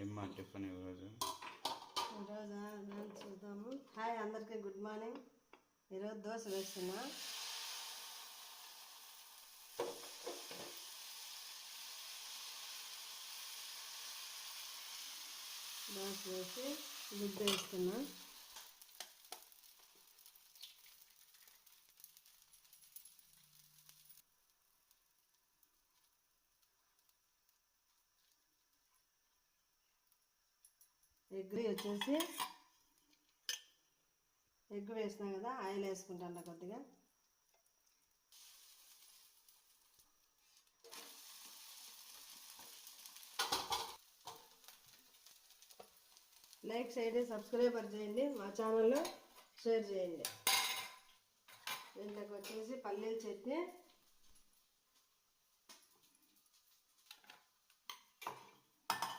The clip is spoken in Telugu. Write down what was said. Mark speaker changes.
Speaker 1: ఏమ్మా టిఫిన్ ఈరోజు
Speaker 2: చూద్దాము. హాయ్ అందరికీ, గుడ్ మార్నింగ్. ఈరోజు దోశ వేస్తున్నా. దోశ వేసి గుడ్డు వేస్తున్నా. ఎగ్ వచ్చేసి ఎగ్ వేసినా కదా, ఆయిల్ వేసుకుంటాను కొద్దిగా. లైక్ చేయండి, సబ్స్క్రైబర్ చేయండి, మా ఛానల్లో షేర్ చేయండి. దీంట్లోకి వచ్చేసి పల్లీల చట్నీ,